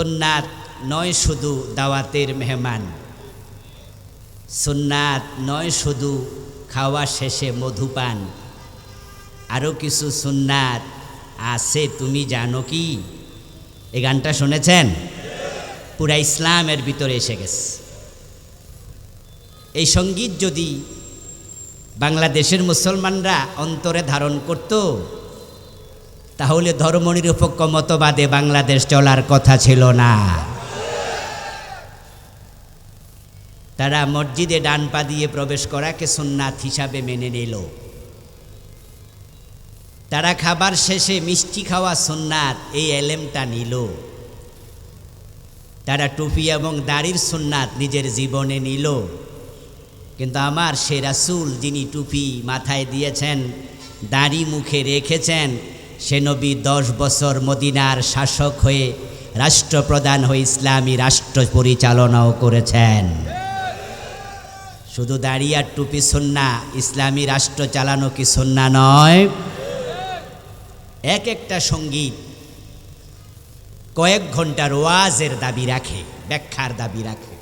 সুন্নাত নয় শুধু দাওয়াতের মেহমান, সুন্নাত নয় শুধু খাওয়া শেষে মধুপান, আরও কিছু সুন্নাত আছে তুমি জানো কি? এই গানটা শুনেছেন? পুরা ইসলামের ভিতরে এসে গেছে। এই সঙ্গীত যদি বাংলাদেশের মুসলমানরা অন্তরে ধারণ করত, তাহলে ধর্মনিরপেক্ষ মতবাদে বাংলাদেশ চলার কথা ছিল না। তারা মসজিদে ডান পা দিয়ে প্রবেশ করাকে সুন্নাত হিসাবে মেনে নিল। তারা খাবার শেষে মিষ্টি খাওয়া সুন্নাত এই এলেমটা নিল। তারা টুপি এবং দাড়ির সুন্নাত নিজের জীবনে নিল। কিন্তু আমার সে রাসূল যিনি টুপি মাথায় দিয়েছেন, দাড়ি মুখে রেখেছেন, সে নবী 10 বছর মদিনার শাসক হয়ে রাষ্ট্রপ্রধান হয়ে ইসলামী রাষ্ট্র পরিচালনাও করেছেন। শুধু দাড়ি আর টুপি সুন্নাহ, ইসলামী রাষ্ট্র চালানো কি সুন্নাহ নয়? এক একটা সঙ্গীত কয়েক ঘন্টার ওয়াজের দাবি রাখে, ব্যাখ্যার দাবি রাখে।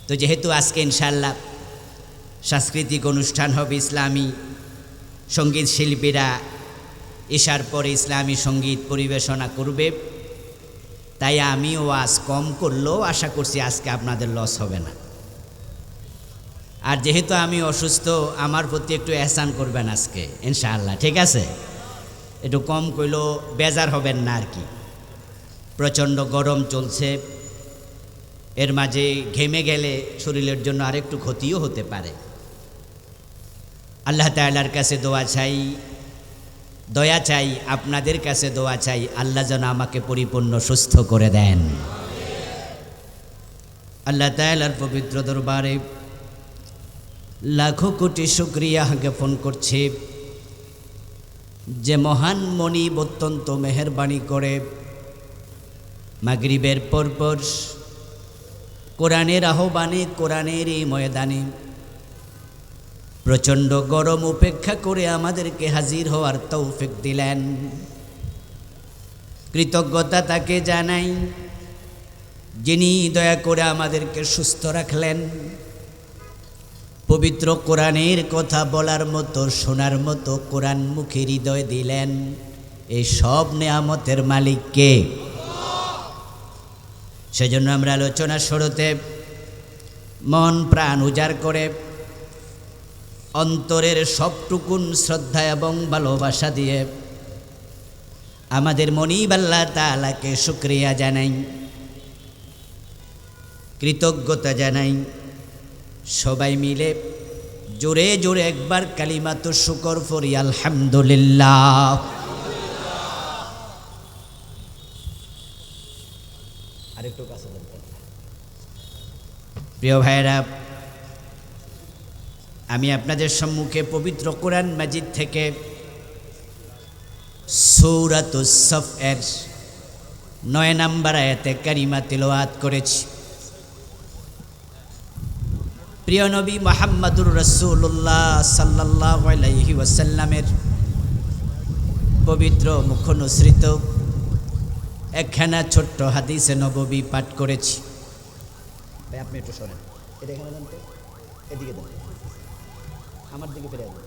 তো যেহেতু আজকে ইনশাআল্লাহ সাংস্কৃতিক অনুষ্ঠান হবে, ইসলামী সঙ্গীত শিল্পীরা ঈশার পরে ইসলামী সঙ্গীত পরিবেশনা করবে, তাই আমি ওয়াজ কম করলেও আশা করছি আজকে আপনাদের লস হবে না। আর যেহেতু আমি অসুস্থ, আমার প্রতি একটু এহসান করবেন আজকে ইনশাআল্লাহ, ঠিক আছে? একটু কম করলেও বেজার হবেন না আর কি। প্রচণ্ড গরম চলছে, এর মাঝে ঘেমে গেলে শরীরের জন্য আরেকটু ক্ষতিও হতে পারে। আল্লাহ তাআলার কাছে দয়া চাই, আপনাদের কাছে দোয়া চাই, আল্লাহ যেন আমাকে পরিপূর্ণ সুস্থ করে দেন। আল্লাহ তাআলার পবিত্র দরবারে লাখো কোটি শুকরিয়া জ্ঞাপন করছি যে মহান মনিব অত্যন্ত মেহেরবানি করে মাগরিবের পরপর কোরআনের আহ্বানে, কোরআনের এই ময়দানে প্রচণ্ড গরম উপেক্ষা করে আমাদেরকে হাজির হওয়ার তৌফিক দিলেন। কৃতজ্ঞতা তাকে জানাই যিনি দয়া করে আমাদেরকে সুস্থ রাখলেন, পবিত্র কোরআনের কথা বলার মতো, শোনার মতো কোরআন মুখে হৃদয় দিলেন। এই সব নেয়ামতের মালিক কে? সেজন্য আমরা আলোচনা শুরুতে মন প্রাণ উজাড় করে অন্তরের সবটুকুন শ্রদ্ধা এবং ভালোবাসা দিয়ে আমাদের মনিব আল্লাহ তাআলাকে শুকরিয়া জানাই, কৃতজ্ঞতা জানাই। সবাই মিলে জোরে জোরে একবার কালিমাতুশ শুকর পড়ি, আলহামদুলিল্লাহ। আরেকটু কাছে বলবেন। প্রিয় ভাইরা, আমি আপনাদের সম্মুখে পবিত্র কোরআন মাজিদ থেকে সূরাতুস সফ এর 9 নম্বর আয়াতে কারিমা তিলাওয়াত করেছি। প্রিয় নবী মুহাম্মদুর রাসূলুল্লাহ সাল্লাল্লাহু আলাইহি ওয়াসাল্লামের পবিত্র মুখনিসৃত একখানা ছোট্ট হাদিসে নববী পাঠ করেছি। ভাই আপনি একটু শোনেন, এটা এখানে দেন তো, এদিকে দেন, আমার দিকে ফিরে আসবেন,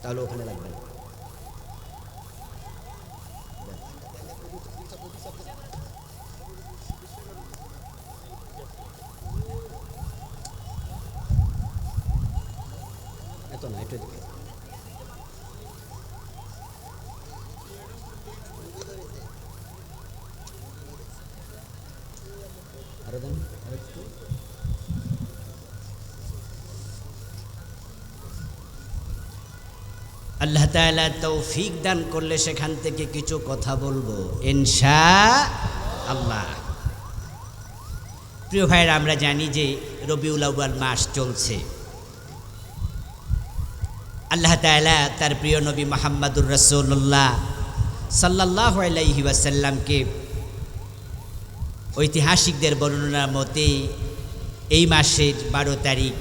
তাহলে ওখানে লাগবে না। এত না, একটু এদিকে। আরো দেন, আরেকটু। আল্লাহ তাআলা তৌফিক দান করলে সেখান থেকে কিছু কথা বলবো ইনশাআল্লাহ। প্রিয় ভাইরা, আমরা জানি যে রবিউল আউয়াল মাস চলছে। আল্লাহ তাআলা তার প্রিয় নবী মুহাম্মদুর রাসূলুল্লাহ সাল্লাল্লাহু আলাইহি ওয়াসাল্লামকে ঐতিহাসিকদের বর্ণনার মতে এই মাসের 12 তারিখ,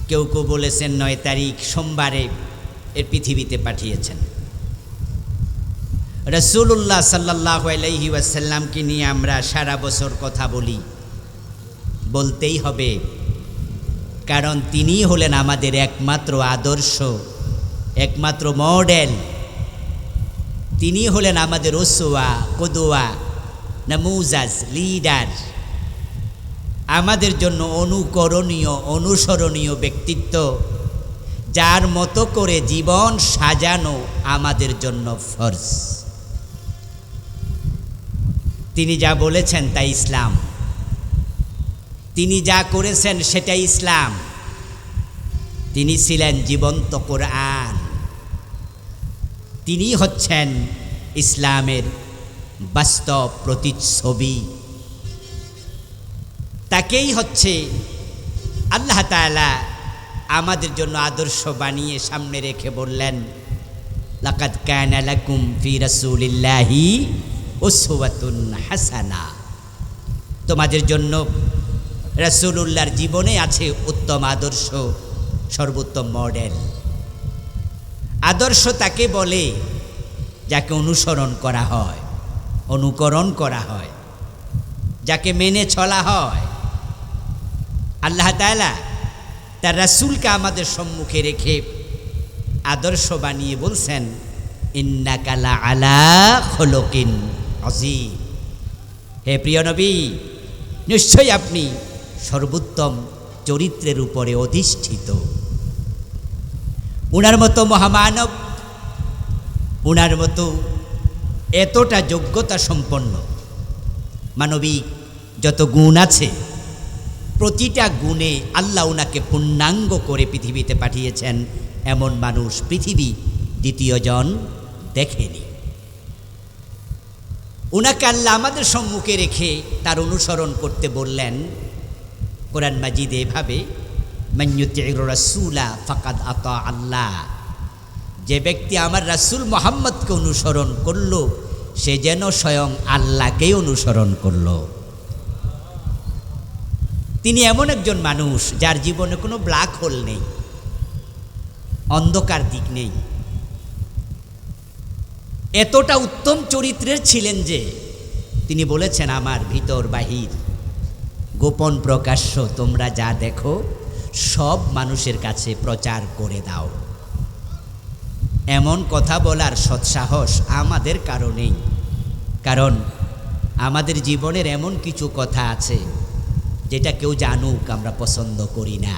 কেউ কেউ বলেছেন 9 তারিখ, সোমবারে এর পৃথিবীতে পাঠিয়েছেন। রাসূলুল্লাহ সাল্লাল্লাহু আলাইহি ওয়াসাল্লামকে নিয়ে আমরা সারা বছর কথা বলি, বলতেই হবে, কারণ তিনিই হলেন আমাদের একমাত্র আদর্শ, একমাত্র মডেল। তিনি হলেন আমাদের উসওয়া, কুদওয়া, নামুজাজ, লিডার, আমাদের জন্য অনুকরণীয়, অনুসরণীয় ব্যক্তিত্ব, যার মতো করে জীবন সাজানো আমাদের জন্য ফরজ। তিনি যা বলেছেন তা ইসলাম, তিনি যা করেছেন সেটাই ইসলাম। তিনি ছিলেন জীবন্ত কোরআন, তিনি হচ্ছেন ইসলামের বাস্তব প্রতিচ্ছবি। তাকেই হচ্ছে আল্লাহ তাআলা আমাদের জন্য আদর্শ বানিয়ে সামনে রেখে বললেন, লাকাদ কানা লাকুম ফি রাসূলিল্লাহি উসওয়াতুন হাসানা। তোমাদের জন্য রাসূলুল্লাহর জীবনে আছে উত্তম আদর্শ, সর্বোত্তম মডেল। আদর্শ তাকে বলে যাকে অনুসরণ করা হয়, অনুকরণ করা হয়, যাকে মেনে চলা হয়। আল্লাহ তাআলা তার রাসূলকে আমাদের সম্মুখে রেখে আদর্শ বানিয়ে বলছেন, ইন্নাকা লা আলা খুলুকিন আযীম। হে প্রিয় নবী, নিশ্চয়ই আপনি সর্বোত্তম চরিত্রের উপরে অধিষ্ঠিত। উনার মতো মহামানব, উনার মতো এতটা যোগ্যতা সম্পন্ন মানবিক যত গুণ আছে, প্রতিটা গুণে আল্লাহ উনাকে পূর্ণাঙ্গ করে পৃথিবীতে পাঠিয়েছেন। এমন মানুষ পৃথিবী দ্বিতীয়জন দেখেনি। উনাকে আল্লাহ আমাদের সম্মুখে রেখে তার অনুসরণ করতে বললেন। কোরআন মাজিদে এভাবে, মান ইউতিউর রাসূলা ফাকাদ আতা আল্লাহ, যে ব্যক্তি আমার রাসূল মুহাম্মদকে অনুসরণ করল, সে যেন স্বয়ং আল্লাহকেই অনুসরণ করল। তিনি এমন একজন মানুষ যার জীবনে কোনো ব্ল্যাক হোল নেই, অন্ধকার দিক নেই। এতটা উত্তম চরিত্রের ছিলেন যে তিনি বলেছেন, আমার ভিতর বাহির, গোপন প্রকাশ্য তোমরা যা দেখো সব মানুষের কাছে প্রচার করে দাও। এমন কথা বলার সৎসাহস আমাদের কারণেই, কারণ আমাদের জীবনের এমন কিছু কথা আছে যেটা কেউ জানুক আমরা পছন্দ করি না।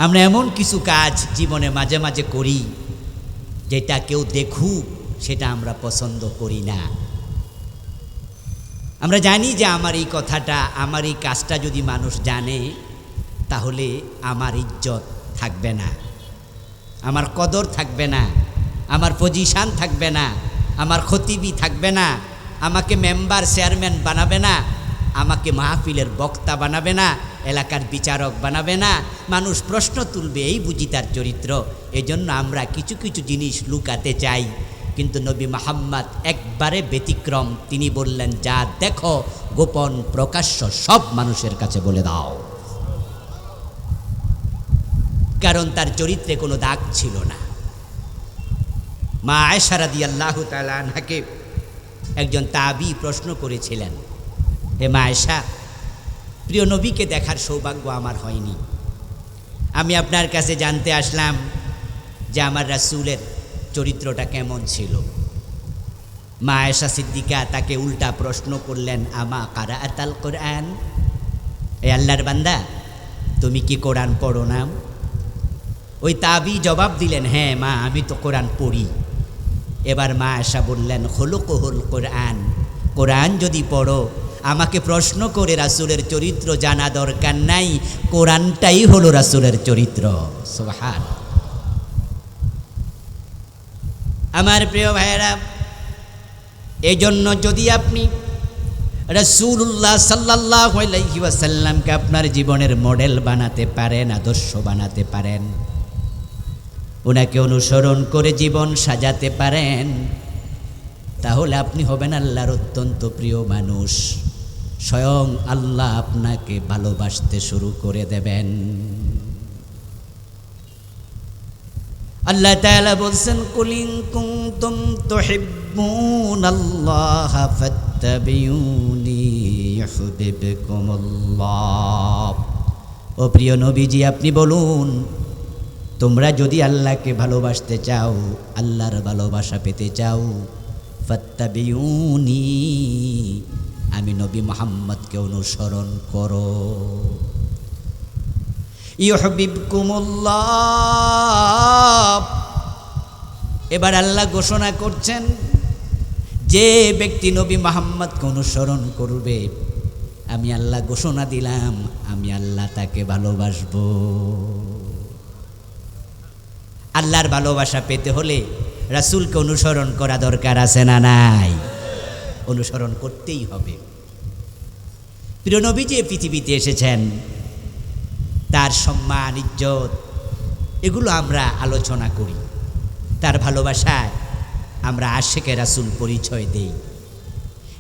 আমরা এমন কিছু কাজ জীবনে মাঝে মাঝে করি যেটা কেউ দেখুক সেটা আমরা পছন্দ করি না। আমরা জানি যে আমার এই কথাটা, আমার এই কাজটা যদি মানুষ জানে তাহলে আমার ইজ্জত থাকবে না, আমার কদর থাকবে না, আমার পজিশান থাকবে না, আমার খতিবি থাকবে না, আমাকে মেম্বার চেয়ারম্যান বানাবে না, আমাকে মাহফিলের বক্তা বানাবে না, এলাকার বিচারক বানাবে না। মানুষ প্রশ্ন তুলবে, এই বুঝি তার চরিত্র। এজন্য আমরা কিছু কিছু জিনিস লুকাতে চাই, কিন্তু নবী মুহাম্মদ একবারে ব্যতিক্রম। তিনি বললেন, যা দেখো গোপন প্রকাশ্য সব মানুষের কাছে বলে দাও। কারণ তার চরিত্রে কোনো দাগ ছিল না। মা আয়েশা রাদিয়াল্লাহু তাআলা আনহাকে একজন তাবী প্রশ্ন করেছিলেন, হে মা আয়েশা, প্রিয় নবীকে দেখার সৌভাগ্য আমার হয়নি, আমি আপনার কাছে জানতে আসলাম যে আমার রাসূলের চরিত্রটা কেমন ছিল। মা আয়েশা সিদ্দিকা তাকে উল্টা প্রশ্ন করলেন, আমা কারাআতাল কোরআন, এ আল্লাহর বান্দা, তুমি কি কোরআন পড়ো না? ওই তাবী জবাব দিলেন, হ্যাঁ মা, আমি তো কোরআন পড়ি। এবার মা আয়েশা বললেন, খুলুকুহুল কোরআন, কোরআন যদি পড়ো, আমাকে প্রশ্ন করে রাসূলের চরিত্র জানা দরকার নাই, কোরআনটাই হলো রাসূলের চরিত্র। সুবহান। আমার প্রিয় ভাইয়েরা, এই জন্য যদি আপনি রাসূলুল্লাহ সাল্লাল্লাহু আলাইহি ওয়াসাল্লামকে আপনার জীবনের মডেল বানাতে পারেন, আদর্শ বানাতে পারেন, ওনাকে অনুসরণ করে জীবন সাজাতে পারেন, তাহলে আপনি হবেন আল্লাহর অত্যন্ত প্রিয় মানুষ। স্বয়ং আল্লাহ আপনাকে ভালোবাসতে শুরু করে দেবেন। আল্লাহ তাআলা বলছেন কুল ইন কুনতুম তুহিব্বুনাল্লাহ ফাত্তাবিউনি ইউহিব্বুকুমুল্লাহ। ও প্রিয় নবীজি, আপনি বলুন, তোমরা যদি আল্লাহকে ভালোবাসতে চাও, আল্লাহর ভালোবাসা পেতে চাও, ফাত্তাবিউনি, আমি নবী মুহাম্মদকে অনুসরণ করো। ইউহিব্বুকুমুল্লাহ। এবার আল্লাহ ঘোষণা করছেন, যে ব্যক্তি নবী মুহাম্মদকে অনুসরণ করবে, আমি আল্লাহ ঘোষণা দিলাম, আমি আল্লাহ তাকে ভালোবাসবো। আল্লাহর ভালোবাসা পেতে হলে রাসূলকে অনুসরণ করা দরকার আছে না নাই? অনুসরণ করতেই হবে। প্রিয় নবী যে পৃথিবীতে এসেছেন, তার সম্মান, ইজ্জত, এগুলো আমরা আলোচনা করি। তার ভালোবাসায় আমরা আশিকে রাসূল পরিচয় দেই।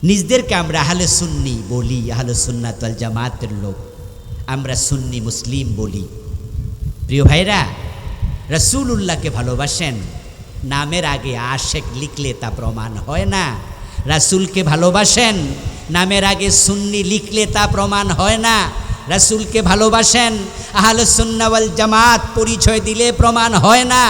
নিজদেরকে আমরা আহলে সুন্নি বলি, আহলে সুন্নাত ওয়াল জামাতের লোক, আমরা সুন্নি মুসলিম বলি। প্রিয় ভাইরা, রাসূলুল্লাহকে ভালোবাসেন, নামের আগে আশেক লিখলে তা প্রমাণ হয় না। রাসূলকে ভালোবাসেন, নামের আগে সুন্নি লিখলে তা প্রমাণ হয় না। রাসূলকে ভালোবাসেন, আহলে সুন্নাহ ওয়াল জামাত পরিচয় দিলে প্রমাণ হয় না।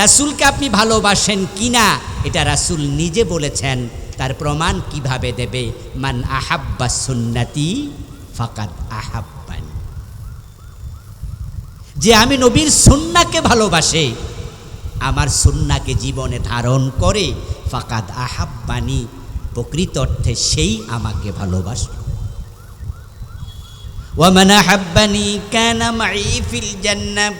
রাসূলকে আপনি ভালোবাসেন কিনা এটা রাসূল নিজে বলেছেন, তার প্রমাণ কিভাবে দেবে? মান আহাব্বা সুন্নতি ফাকাদ আহাব্বানি। যে আমি নবীর সুন্নাহকে ভালোবাসে, আমার সুন্নাহকে জীবনে ধারণ করে, ফাকাদ আহাব্বানি, প্রকৃত অর্থে সেই আমাকে ভালোবাসল। ওয়া মান আহাব্বানি কানা মাই ফিল জান্নাহ।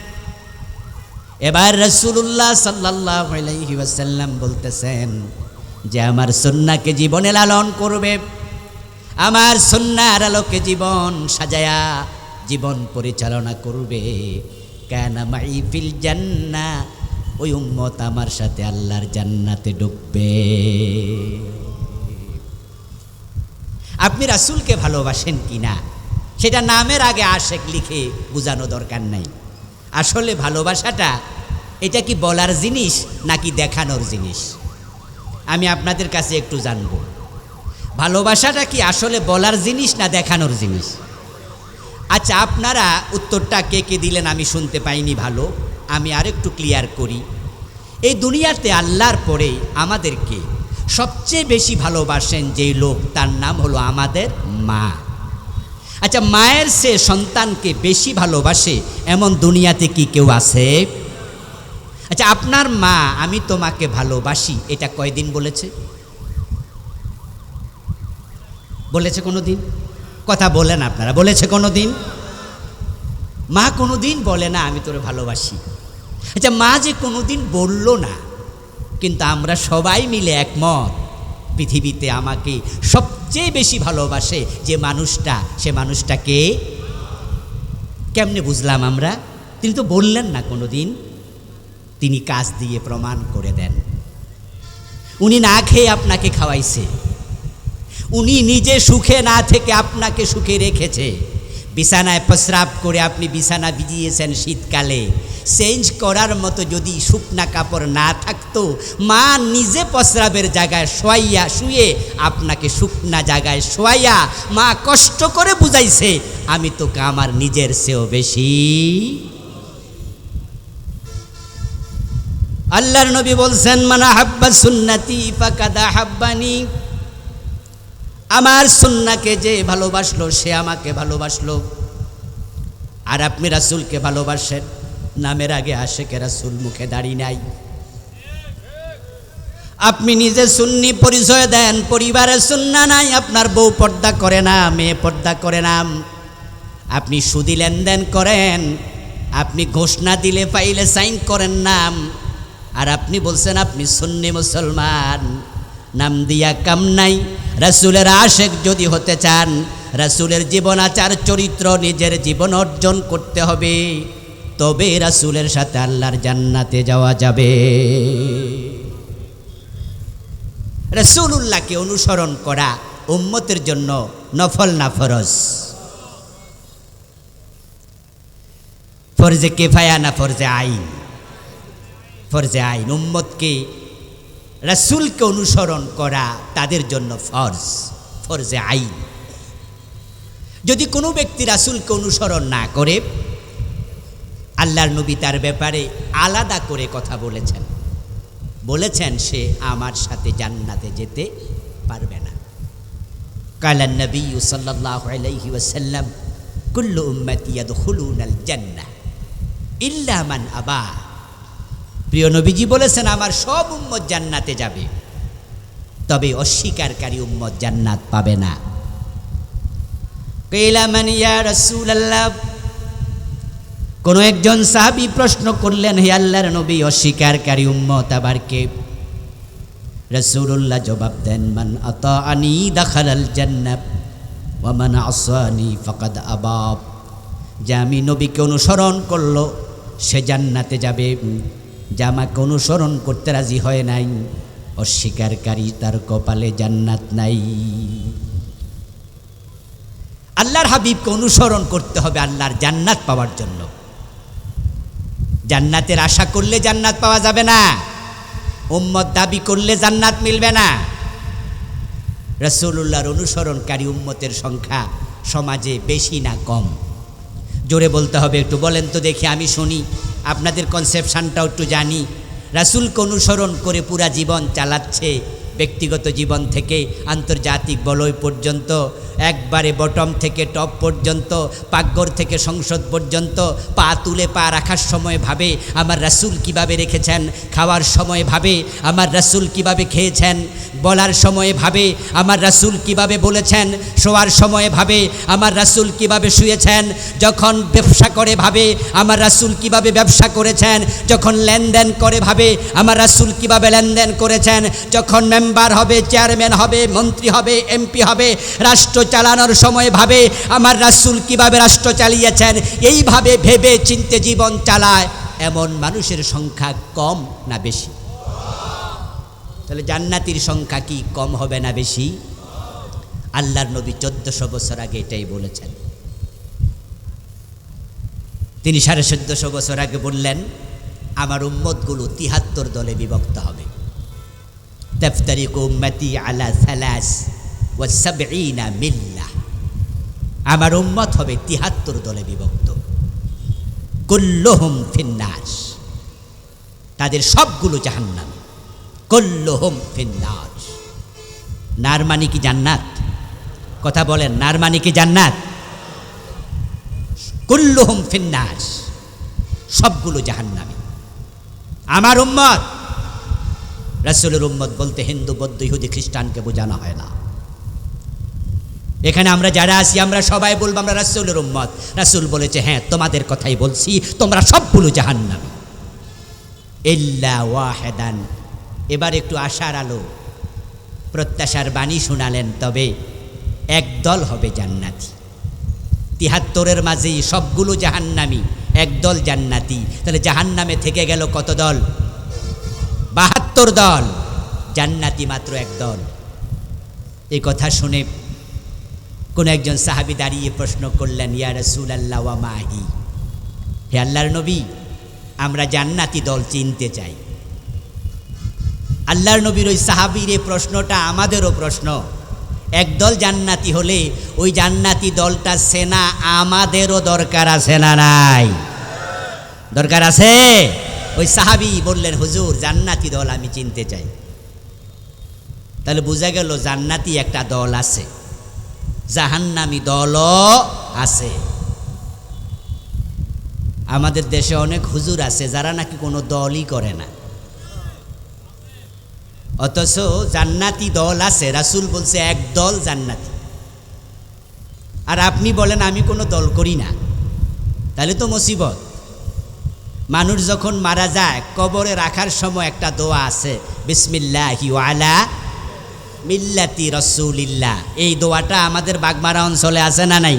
এবার রাসূলুল্লাহ সাল্লাল্লাহু আলাইহি ওয়াসাল্লাম বলতেছেন, যে আমার সুন্নাহকে জীবনে লালন করবে, আমার সুন্নাহর আলোকে জীবন সাজায়া জীবন পরিচালনা করবে, কানা মাই ফিল জান্নাহ, ওই উম্মত আমার সাথে আল্লাহর জান্নাতে ঢুকবে। আপনি রাসূলকে ভালোবাসেন কিনা সেটা নামের আগে আশেক লিখে বোঝানো দরকার নাই। আসলে ভালোবাসাটা এটা কি বলার জিনিস নাকি দেখানোর জিনিস? আমি আপনাদের কাছে একটু জানব, ভালোবাসাটা কি আসলে বলার জিনিস না দেখানোর জিনিস? আচ্ছা, আপনারা উত্তরটা কে কে দিলেন আমি শুনতে পাইনি। ভালো, আমি আরেকটু ক্লিয়ার করি। এই দুনিয়াতে আল্লাহর পরে আমাদেরকে সবচেয়ে বেশি ভালোবাসেন যেই লোক, তার নাম হলো আমাদের মা। আচ্ছা, মায়ের সে সন্তানকে বেশি ভালোবাসে এমন দুনিয়াতে কি কেউ আছে? আচ্ছা, আপনার মা আমি তোমাকে ভালোবাসি এটা কয়দিন বলেছে? বলেছে কোনো দিন? কথা বলেন আপনারা, বলেছে কোনো দিন? মা কোনো দিন বলে না আমি তোরে ভালোবাসি। আচ্ছা, মা যে কোনো দিন বলল না, কিন্তু আমরা সবাই মিলে একমত, পৃথিবীতে আমাকে সবচেয়ে বেশি ভালোবাসে যে মানুষটা, সে মানুষটাকে কেমনে বুঝলাম আমরা? তিনি তো বললেন না কোনো দিন, তিনি কাজ দিয়ে প্রমাণ করে দেন। উনি না খেয়ে আপনাকে খাওয়াইছে, উনি নিজে সুখে না থেকে আপনাকে সুখে রেখেছে। বিছানায় প্রস্রাব করে আপনি বিছানা ভিজিয়েছেন শীতকালে, চেঞ্জ করার মতো যদি শুকনা কাপড় না থাকতো, মা নিজে প্রস্রাবের জায়গায় শোয়াইয়া শুয়ে আপনাকে শুকনা জায়গায় শোয়াইয়া মা কষ্ট করে বুঝাইছে, আমি তোকে আমার নিজের চেয়েও বেশি। আল্লাহর নবী বলছেন, মান আহাব্বা সুন্নতি ফাকাদ আহাব্বানি। আমার সুন্নাহকে যে ভালোবাসলো সে আমাকে ভালোবাসলো। আর আপনি রাসূলকে ভালোবাসেন, নামের আগে আশেকে রাসূল মুখে দাড়ি নাই। আপনি নিজে সুন্নি পরিচয় দেন, পরিবারের সুন্নাহ নাই, আপনার বউ পর্দা করে না, মেয়ে পর্দা করে না, আপনি সুদি লেনদেন করেন, আপনি ঘোষণা দিলে ফাইলে সাইন করেন নাম, আর আপনি বলছেন আপনি সুন্নি মুসলমান। নাম দিয়া কাম নাই। রাসূলের আশেক যদি হতে চান, রাসূলের জীবন আচার চরিত্র নিজের জীবন অর্জন করতে হবে, তবে রাসূলের সাথে আল্লাহর জান্নাতে যাওয়া যাবে। রাসূলুল্লাহকে অনুসরণ করা উম্মতের জন্য নফল না ফরজ? ফরজে কিফায়া না ফরজে আইন? ফরজে আইন, উম্মতকে রাসূলকে অনুসরণ করা তাদের জন্য ফরজে আইন। যদি কোনো ব্যক্তি রাসূলকে অনুসরণ না করে, আল্লাহর নবী তার ব্যাপারে আলাদা করে কথা বলেছেন সে আমার সাথে জান্নাতে যেতে পারবে না। কালান নবী সাল্লাল্লাহু আলাইহি ওয়াসাল্লাম কুল্লু উম্মতি ইয়াদখুলুনাল জান্নাহ ইল্লা মান আবা। প্রিয় নবীজি বলেছেন আমার সব উম্মত জান্নাতে যাবে, তবে অস্বীকারী উম্মত জান্নাত পাবে না। কিলা মান ইয়া রাসূলুল্লাহ, কোন একজন সাহাবী প্রশ্ন করলেন, হে আল্লাহর নবী অস্বীকারী উম্মত আবার কে? রাসূলুল্লাহ জবাব দেন, মান আতাআনি দাখালাল জান্নাহ ওয়া মান আসানি ফাকাদ আবা। যে আমি নবীকে অনুসরণ করলো সে জান্নাতে যাবে, যে আমাকে অনুসরণ করতে রাজি হয় নাই অস্বীকারী তার কপালে জান্নাত নাই। আল্লাহর হাবিবকে অনুসরণ করতে হবে আল্লাহর জান্নাত পাওয়ার জন্য। জান্নাতের আশা করলে জান্নাত পাওয়া যাবে না, উম্মত দাবি করলে জান্নাত মিলবে না। রাসূলুল্লাহর অনুসরণকারী উম্মতের সংখ্যা সমাজে বেশি না কম? জোরে বলতে হবে, একটু বলেন তো দেখি, আমি শুনি, আপনাদের কনসেপশনটাও একটু জানি। রাসূলকে অনুসরণ করে পুরা জীবন চালাচ্ছে, ব্যক্তিগত জীবন থেকে আন্তর্জাতিক বলয় পর্যন্ত, একবারে বটম থেকে টপ পর্যন্ত, পাকঘর থেকে সংসদ পর্যন্ত পা তুলে পা রাখার সময় ভাবে আমার রাসূল কিভাবে রেখেছেন, খাওয়ার সময় ভাবে আমার রাসূল কিভাবে খেয়েছেন, বলার সময় ভাবে আমার রাসূল কিভাবে বলেছেন, শোয়ার সময় ভাবে আমার রাসূল কিভাবে শুয়েছেন, যখন ব্যবসা করে ভাবে আমার রাসূল কিভাবে ব্যবসা করেছেন, যখন লেনদেন করে ভাবে আমার রাসূল কিভাবে লেনদেন করেছেন, যখন মেম্বার হবে, চেয়ারম্যান হবে, মন্ত্রী হবে, এমপি হবে, রাষ্ট্র চালানোর সময় ভাবে আমার রাসূল কিভাবে রাষ্ট্র চালিয়েছেন। এইভাবে ভেবে চিন্তে জীবন চালায় এমন মানুষের সংখ্যা কম না বেশি? তাহলে জান্নাতীর সংখ্যা কি কম হবে না বেশি? আল্লাহর নবী 1400 বছর আগে এটাই বলেছেন। তিনি 1450 বছর আগে বললেন আমার উম্মতগুলো 73 দলে বিভক্ত হবে। তাফতারিকু উম্মতি আলা 73 মিল্লাহ। আমার উম্মত হবে 73 দলে বিভক্ত। কুল্লুহুম ফিন্নার, তাদের সবগুলো জাহান্নামী। কুল্লুহুম ফিন্নার, নার মানে কি জান্নাত? কথা বলেন, নার মানে কি জান্নাত? কুল্লুহুম ফিন্নার, সবগুলো জাহান্নামী। আমার উম্মত, রাসূলের উম্মত বলতে হিন্দু, বৌদ্ধ, ইহুদি, খ্রিস্টানকে বোঝানো হয় না। এখানে আমরা যারা আছি আমরা সবাই বলবো আমরা রাসূলের উম্মত। রাসূল বলেছে হ্যাঁ তোমাদের কথাই বলছি, তোমরা সবগুলো জাহান্নামী ইল্লা ওয়াহিদান। এবার একটু আশার আলো, প্রত্যাশার বাণী শোনালেন, তবে একদল হবে জান্নাতি। 73-এর মাঝেই সবগুলো জাহান্নামী, একদল জান্নাতি। তাহলে জাহান্নামে থেকে গেল কত দল? 72 দল, জান্নাতি মাত্র একদল। এই কথা শুনে কোন একজন সাহাবী দাঁড়িয়ে প্রশ্ন করলেন, ইয়া রাসূলুল্লাহ ওয়া মাহি, হে আল্লাহর নবী আমরা জান্নাতি দল চিনতে চাই। আল্লাহর নবীর ওই সাহাবীর এই প্রশ্নটা আমাদেরও প্রশ্ন। একদল জান্নাতি হলে ওই জান্নাতি দলটা সেনা আমাদেরও দরকার আছে না নাই? দরকার আছে। ওই সাহাবী বললেন হুজুর জান্নাতি দল আমি চিনতে চাই। তাহলে বোঝা গেল জান্নাতি একটা দল আছে, জাহান্নামী দলও আছে। আমাদের দেশে অনেক হুজুর আছে যারা নাকি কোনো দলই করে না, অথচ জান্নাতি দল আছে। রাসূল বলছে এক দল জান্নাতি, আর আপনি বলেন আমি কোনো দল করি না। তাহলে তো মুসিবত। মানুষ যখন মারা যায় কবরে রাখার সময় একটা দোয়া আছে, বিসমিল্লাহি ওয়া আলা মিল্লাতি রাসূলিল্লাহ। এই দোয়াটা আমাদের বাগমারা অঞ্চলে আছে না নাই?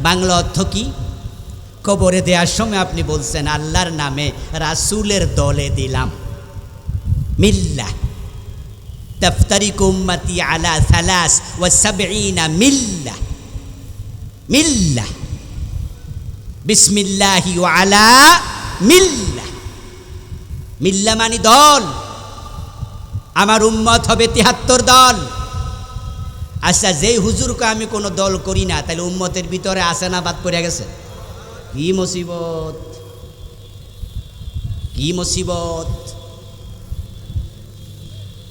বাংলা অর্থ কি? কবরে দেওয়ার সময় আপনি বলছেন আল্লাহর নামে রাসূলের দলে দিলাম। মিল্লাহ তাফতারিকু উম্মতি আলা 73 মিল্লাহ। মিল্লাহ বিসমিল্লাহি ওয়া আলা মিল্লাহ। মিল্লা মানি দল, আমার উম্মত হবে ৭৩ দল। আচ্ছা, যেই হুজুরকে আমি কোনো দল করি না, তাহলে উম্মতের ভিতরে আসে না, বাদ পড়ে গেছে? কি মুসিবত, কি মুসিবত!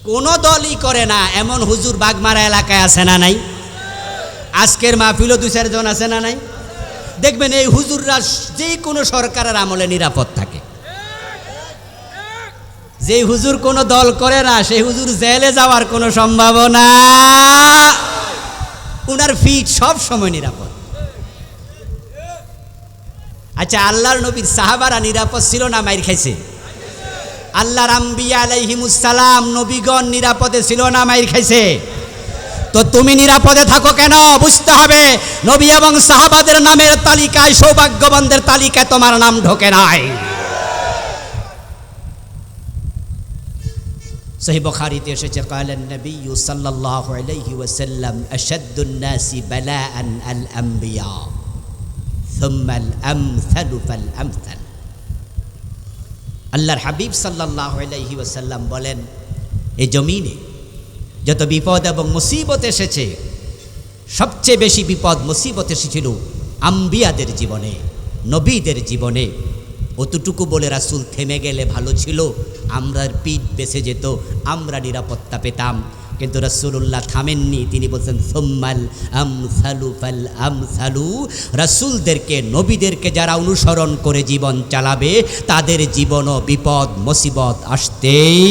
কোনো দলই করে না এমন হুজুর বাগমারা এলাকায় আছে না নাই? আজকের মাহফিলও ২-৪ জন আছে না নাই? দেখবেন এই হুজুররা যে কোনো সরকারের আমলে নিরাপদ থাকে। যে হুজুর কোনো দল করে না সেই হুজুর জেলে যাওয়ার কোনো সম্ভাবনা, উনার ফিট সব সময় নিরাপদ। আচ্ছা, আল্লাহর নবীর সাহাবারা নিরাপদ ছিল না মাইর খাইছে? আল্লাহর আম্বিয়া আলাইহিমুস সালাম নবীগণ নিরাপদে ছিল না মাইর খাইছে? তো তুমি নিরাপদে থাকো কেন? বুঝতে হবে, নবী এবং সাহাবাদের নামের তালিকায়, সৌভাগ্যবানদের তালিকায় তোমার নাম ঢোকে নাই। সহিহ বুখারীতে এসেছে, ক্বালান নবী সাল্লাল্লাহু আলাইহি ওয়াসাল্লাম আশাদ্দুন নাসি বালাআন আল আম্বিয়া সুম্মা আল আমসালু ফাল আমসাল। আল্লাহর হাবিব সাল্লাল্লাহু আলাইহি ওয়াসাল্লাম বলেন, এই জমিনে যত বিপদ এবং মুসিবত এসেছে, সবচেয়ে বেশি বিপদ মুসিবত এসেছিল আম্বিয়াদের জীবনে, নবীদের জীবনে। অতটুকু বলে রাসূল থেমে গেলে ভালো ছিল, আমরার পিঠ বেঁচে যেত, আমরা নিরাপত্তা পেতাম। কিন্তু রাসূলুল্লাহ থামেননি, তিনি বলছেন সুম্মাল আমসালু ফাল আমসালু। রাসূলদেরকে, নবীদেরকে যারা অনুসরণ করে জীবন চালাবে, তাদের জীবনও বিপদ মুসিবত আসতেই।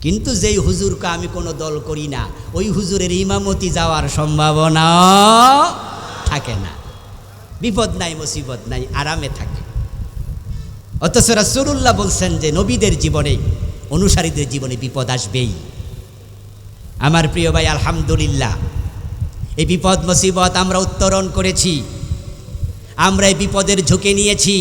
কিন্তু যেই হুজুরকে আমি কোনো দল করি না, ওই হুজুরের ইমামতি যাওয়ার সম্ভাবনা থাকে না। বিপদ নাই, মুসিবত নাই, আরামে থাকে। অথচ রাসূলুল্লাহ বলছেন যে নবীদের জীবনে, অনুসারীদের জীবনে বিপদ আসবেই। আমার প্রিয় ভাই, আলহামদুলিল্লাহ এই বিপদ মুসিবত আমরা উত্তরণ করেছি, আমরা এই বিপদের ঝুঁকি নিয়েছি।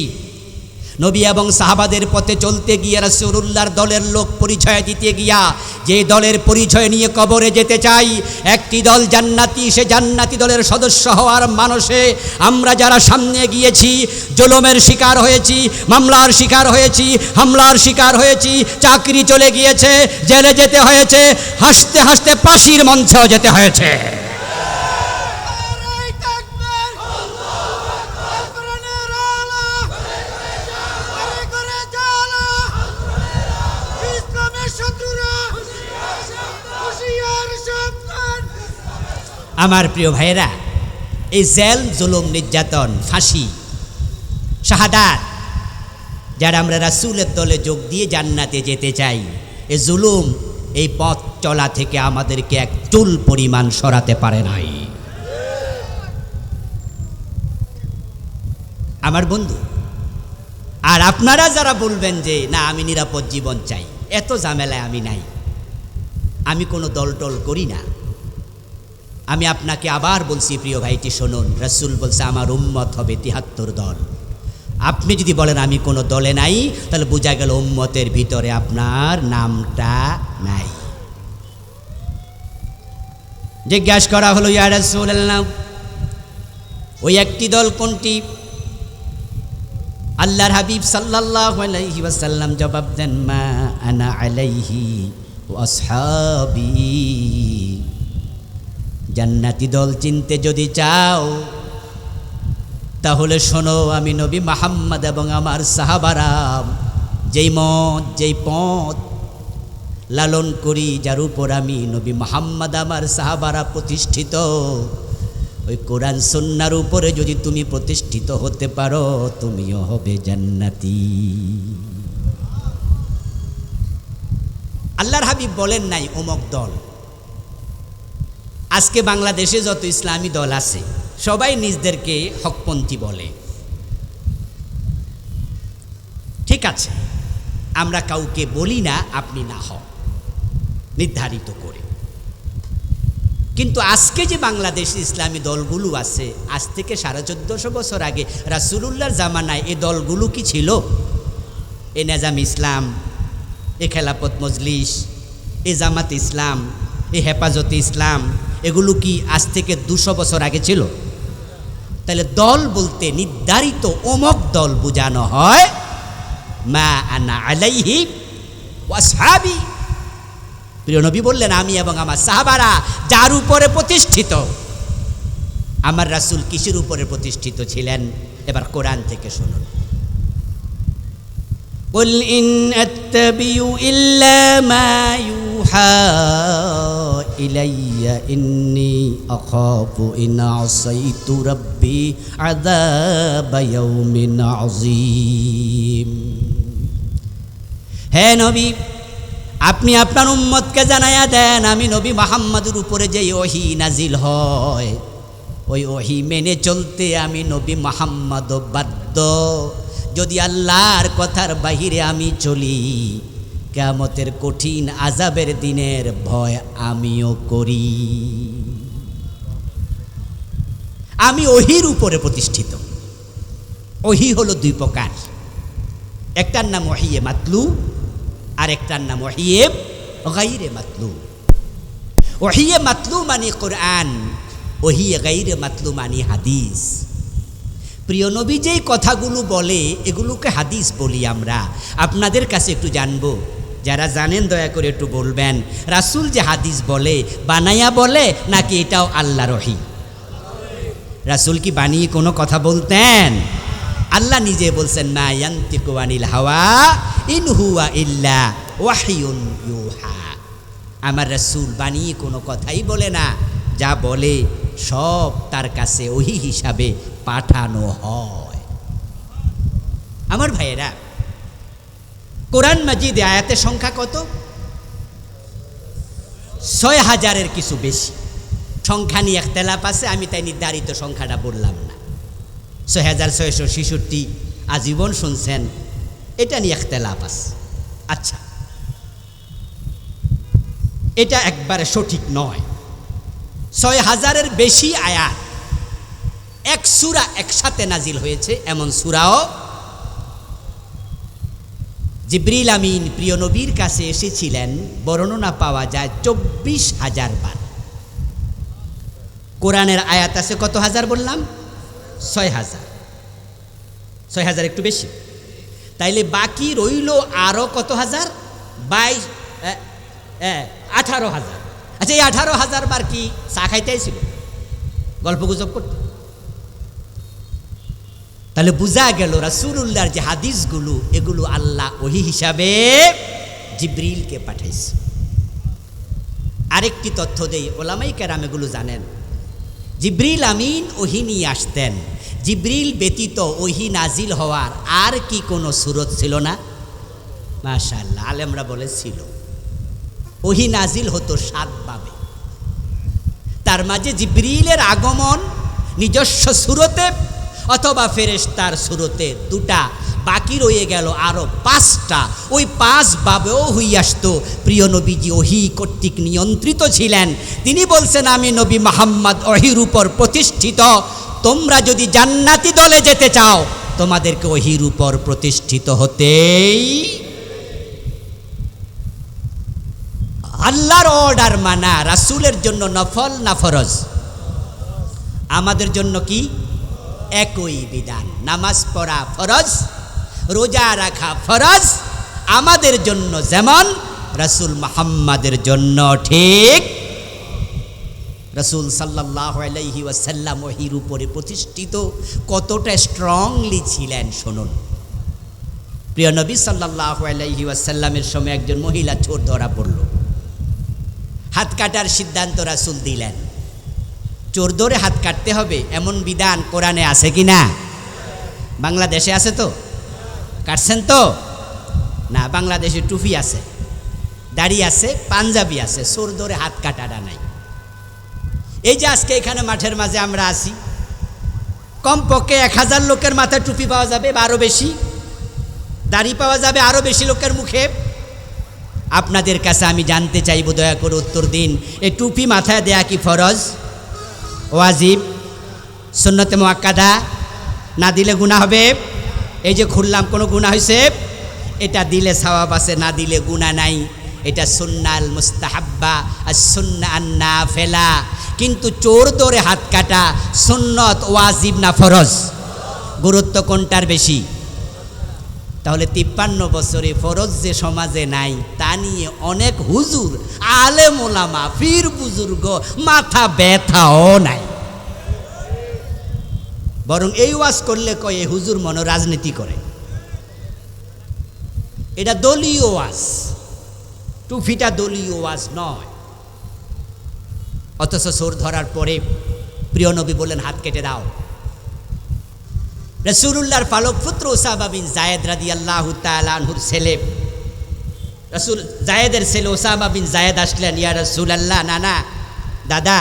নবী এবং সাহাবাদের পথে চলতে গিয়ে, রাসূলুল্লাহর দলের লোক পরিচয় দিতে গিয়া, যে দলের পরিচয় নিয়ে কবরে যেতে চাই, একটি দল জান্নাতি, সে জান্নাতি দলের সদস্য হওয়ার মানসে আমরা যারা সামনে গিয়েছি, জুলুমের শিকার হয়েছি, মামলার শিকার হয়েছি, হামলার শিকার হয়েছি, চাকরি চলে গিয়েছে, জেলে যেতে হয়েছে, হাসতে হাসতে ফাঁসির মঞ্চেও যেতে হয়েছে। আমার প্রিয় ভাইয়েরা, এই জেল, জুলুম, নির্যাতন, ফাঁসি, শাহাদাত, যারা আমরা রাসূলের দলে যোগ দিয়ে জান্নাতে যেতে চাই, এই জুলুম, এই পথ চলা থেকে আমাদেরকে এক চুল পরিমাণ সরাতে পারে নাই। আমার বন্ধু, আর আপনারা যারা বলবেন যে না আমি নিরাপদ জীবন চাই, এত ঝামেলায় আমি নাই, আমি কোনো দল টল করি না, আমি আপনাকে আবার বলছি প্রিয় ভাইটি শুনুন, রাসূল বলছে আমার উম্মত হবে ৭৩ দল। আপনি যদি বলেন আমি কোনো দলে নাই, তাহলে বোঝা গেল উম্মতের ভিতরে আপনার নামটা নাই। জিজ্ঞাসা করা হলো, ইয়া রাসূলুল্লাহ, ওই একটি দল কোনটি? আল্লাহর হাবিব সাল্লাল্লাহু আলাইহি ওয়াসাল্লাম জবাব দেন, মা আনা আলাইহি ওয়া আসহাবি। জান্নাতি দল চিনতে যদি চাও, তাহলে শোনো, আমি নবী মুহাম্মদ এবং আমার সাহাবারা যেই মত, যেই পথ লালন করি, যার উপর আমি নবী মুহাম্মদ আমার সাহাবারা প্রতিষ্ঠিত, ওই কোরআন সুন্নাহর উপরে যদি তুমি প্রতিষ্ঠিত হতে পারো, তুমিও হবে জান্নাতি। আল্লাহর হাবিব বলেন নাই অমুক দল। আজকে বাংলাদেশে যত ইসলামী দল আছে, সবাই নিজদেরকে হকপন্থী বলে। ঠিক আছে, আমরা কাউকে বলি না আপনি না হন, নির্ধারিত করে। কিন্তু আজকে যে বাংলাদেশে ইসলামী দলগুলো আছে, আজ থেকে 1450 বছর আগে রাসূলুল্লাহর জামানায় এই দলগুলো কি ছিল? এ নেজাম ইসলাম, এ খেলাফত মজলিস, এ জামাত ইসলাম, এ হেফাজতে ইসলাম, এগুলো কি আজ থেকে 200 বছর আগে ছিল? তাহলে দল বলতে নির্ধারিত অমক দল বোঝানো হয়, মা আনা আলাইহি ওয়া আসহাবি। প্রিয় নবী বললেন, আমি এবং আমার সাহাবারা যার উপরে প্রতিষ্ঠিত। আমার রাসূল কিসের উপরে প্রতিষ্ঠিত ছিলেন? এবার কোরআন থেকে শুনুন। কুল ইন আত্তাবিউ ইল্লা মা ইউহা ইলাইয়া ইন্নী আখাফু ইন আসাইতু রাব্বি আযাব ইয়াউমিন আযীম। হে নবী, আপনি আপনার উম্মতকে জানায়া দেন, আমি নবী মুহাম্মদের উপরে যে ওহী নাজিল হয়, ওই ওহী মেনে চলতে আমি নবী মুহাম্মদ বাধ্য। যদি আল্লাহর কথার বাহিরে আমি চলি, কিয়ামতের কঠিন আযাবের দিনের ভয় আমিও করি। আমি ওহীর উপরে প্রতিষ্ঠিত। ওহী হলো দুই প্রকার, একটার নাম ওহিয়ে মাতলু, আর একটার নাম ওহিয়ে গায়রে মাতলু। ওহিয়ে মাতলু মানে কোরআন, ওহিয়ে গায়রে মাতলু মানে হাদিস। প্রিয় নবী যেই কথাগুলো বলে এগুলোকে হাদিস বলি আমরা। আপনাদের কাছে একটু জানবো, যারা জানেন দয়া করে একটু বলবেন, রাসূল যে হাদিস বলে বানায়া বলে নাকি এটাও আল্লাহর ওহী? রাসূল কি বানিয়ে কোনো কথা বলতেন? আল্লাহ নিজে বলছেন, মা ইয়ান্তিকু আনিল হাওয়া ইন হুয়া ইল্লা ওয়াহিয়ুন ইউহা। আমার রাসূল বানিয়ে কোনো কথাই বলে না, যা বলে সব তার কাছে ওহী হিসাবে পাঠানো হয়। আমার ভাইয়েরা, কোরআন মাজিদে আয়াতের সংখ্যা কত? ৬,০০০-এর কিছু বেশি। সংখ্যা নিয়ে ইখতিলাফ আছে, আমি তাই নির্ধারিত সংখ্যাটা বললাম না। ৬,৬৬৬ আজীবন শুনছেন, এটা নিয়ে ইখতিলাফ আছে। আচ্ছা, এটা একবারে সঠিক নয়। ৬,০০০-এর বেশি আয়াত এক সূরা একসাথে নাজিল হয়েছে, এমন সূরাও জিবরিল আমিন প্রিয় নবীর কাছে এসেছিলেন, বর্ণনা পাওয়া যায় ২৪,০০০ বার। কোরআনের আয়াত আছে কত হাজার বললাম? ৬,০০০। ৬,০০০ একটু বেশি, তাইলে বাকি রইল আরো কত হাজার? ১৮,০০০। আচ্ছা, এই ১৮,০০০ বার কি চা খাইতেই ছিল, গল্প গুজব করতে? তাহলে বোঝা গেল রাসূলুল্লাহর যে হাদিসগুলো, এগুলো আল্লাহ ওহী হিসাবে জিবরিলকে পাঠাইছে। আরেকটি তথ্য দেই, ওলামায়ে কেরাম এগুলো জানেন। জিবরিল আমিন ওহী নিয়ে আসতেন, জিবরিল ব্যতীত ওহী নাজিল হওয়ার আর কি কোনো সুরত ছিল না? মাশাআল্লাহ, আলেমরা বলেছিল ওহী নাজিল হতো ৭ ভাবে। তার মাঝে জিবরিলের আগমন নিজস্ব সুরতে অথবা ফেরেশতার সুরতে ২টা, বাকি রয়ে গেল আরো ৫টা। ওই ৫ ভাবেও হয়ে আসতো। প্রিয় নবীজি ওহী কর্তৃক নিয়ন্ত্রিত ছিলেন। তিনি বলছেন, আমি নবী মুহাম্মদ ওহীর উপর প্রতিষ্ঠিত। তোমরা যদি জান্নাতি দলে যেতে চাও, তোমাদেরকে ওহীর উপর প্রতিষ্ঠিত হতেই। আল্লাহর অর্ডার মানা রাসূলের জন্য নফল না ফরজ? আমাদের জন্য কি? একই বিধান। নামাজ পড়া ফরজ, রোজা রাখা ফরজ আমাদের জন্য যেমন, রাসূল মুহাম্মাদের জন্য ঠিক। রাসূল সাল্লাল্লাহু আলাইহি ওয়াসাল্লাম ওহীর উপরে প্রতিষ্ঠিত কতটা স্ট্রংলি ছিলেন শুনুন। প্রিয় নবী সাল্লাল্লাহু আলাইহি ওয়াসাল্লামের সময় একজন মহিলা চোর ধরা পড়ল। হাত কাটার সিদ্ধান্ত রাসূল দিলেন। চোর ধরে হাত কাটতে হবে এমন বিধান কোরআনে আছে কি না? বাংলাদেশে আছে তো? কাটছেন তো না? বাংলাদেশে টুপি আছে, দাড়ি আছে, পাঞ্জাবি আছে, চোর ধরে হাত কাটাটা নাই। এই যে আজকে এখানে মাঠের মাঝে আমরা আছি, কমপক্ষে ১,০০০ লোকের মাথায় টুপি পাওয়া যাবে বা আরও বেশি, দাড়ি পাওয়া যাবে আরও বেশি লোকের মুখে। আপনাদের কাছে আমি জানতে চাইব, দয়া করে উত্তর দিন, এই টুপি মাথায় দেয়া কি ফরজ, ওয়াজিব, সুন্নতে মুআক্কাদা? না দিলে গুনাহ হবে? এই যে খুললাম, কোনো গুনাহ হয়েছে? এটা দিলে সওয়াব আছে, না দিলে গুনাহ নাই। এটা সুন্নাল মুস্তাহাব্বা আর সুন্নাহ আন নাফিলা। কিন্তু চোর ধরে হাত কাটা সুন্নত ওয়াজিব না ফরজ? গুরুত্ব কোনটার বেশি? তাহলে 53 বছরে ফরজ যে সমাজে নাই তা নিয়ে অনেক হুজুর, আলেম ওলামা, পীর বুজুর্গ মাথা ব্যথাও নাই। বরং এই ওয়াজ করলে কয়ে হুজুর মনে রাজনীতি করে। এটা দলীয় ওয়াজ, টুফিটা দলীয় ওয়াজ নয়। অথচ চোর ধরার পরে প্রিয় নবী বললেন হাত কেটে দাও। রাসূলুল্লাহর পালক পুত্র উসামা বিন যায়েদ রাদিয়াল্লাহু তাআলা আনহুর ছেলে, রাসূল যায়েদের ছেলে উসামা বিন যায়েদ আসলেন, ইয়া রাসূলুল্লাহ, নানা দাদা,